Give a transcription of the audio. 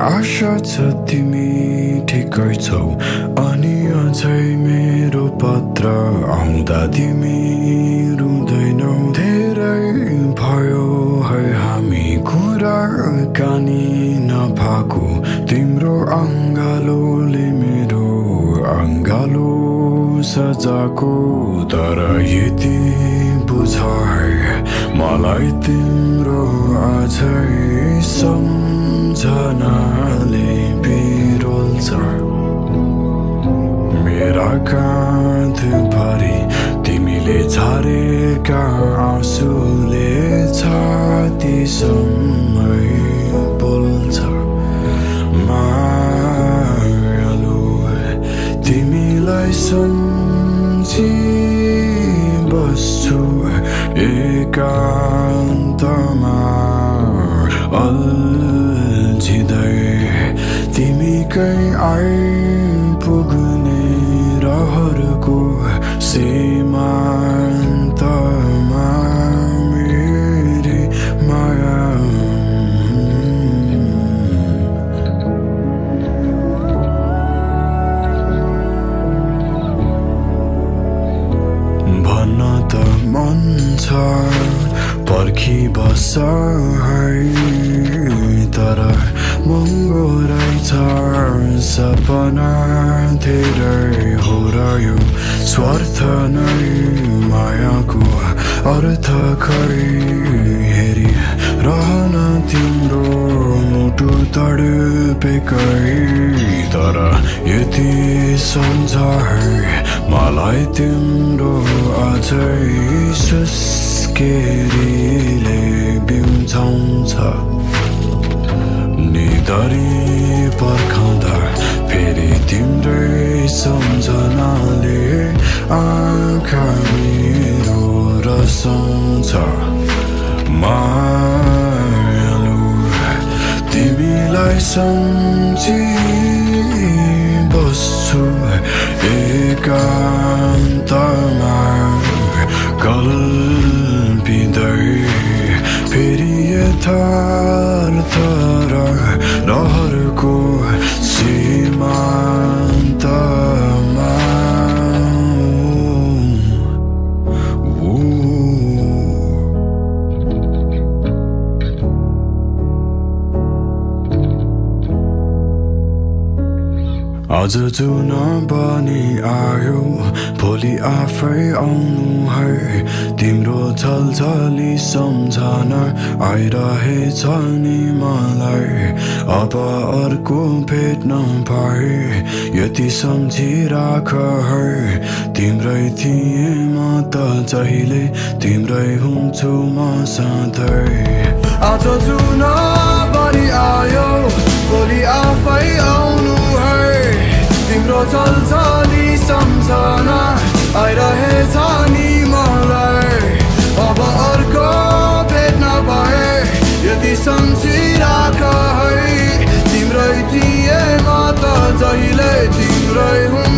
आशा छ तिमी ठिकै छौ अनि अझै मेरो पत्र आउँदा तिमी रुँदैनौ। धेरै भयो है हामी कुराकानी नभएको, तिम्रो अङ्गालोले मेरो अङ्गालो सजाको। तर यति बुझ है मलाई तिम्रो अझै सम्झनाले पिरोल्छ। मेरा काँधभरि तिमीले झारेका आँसुले छातीसम्मै बोल्छ। मायालु तिमीलाई सम्झी बस्छु एकान्तमा अल्झिँदै, तिमीकै आइपुग्ने रहरको सीमान्तमा मेरी माया। भन्न त मन छ पर्खी बस है, तर महँगो रहेछ सपना धेरै हो र यो स्वार्थ नै मायाको अर्थ खै। हेरी रहन तिम्रो मुटु तडपेकै, तर यति सम्झ है मलाई तिम्रो अझै सुस्केरीले बिउझाउँछ। निदरी पर्खाउँदा फेरि तिम्रै सम्झनाले आँखा मेरो रसाउँछ। मायालु तिमीलाई सम्झी बस्छु एकान्तमा कल्पिँदै, फेरि यथार्थ र रहरको सीमान्तमा। आज जुन बनी आयो भोलि आफै आउनु है, तिम्रो झलझली सम्झना आइरहेछ नि मलाई। अब अर्को भेट्न पाए यति सम्झिराख है, तिम्रै थिएँ म त जहिले, तिम्रै हुन्छु म सधैँ। आज जुन बनी आयो भोलि आफै आउनु है, तिम्रो झलझली सम्झना आइरहेछ नि मलाई। अब अर्को भेट्न पाए यति सम्झिराख है, तिम्रै थिएँ म त जहिले, तिम्रै हुँ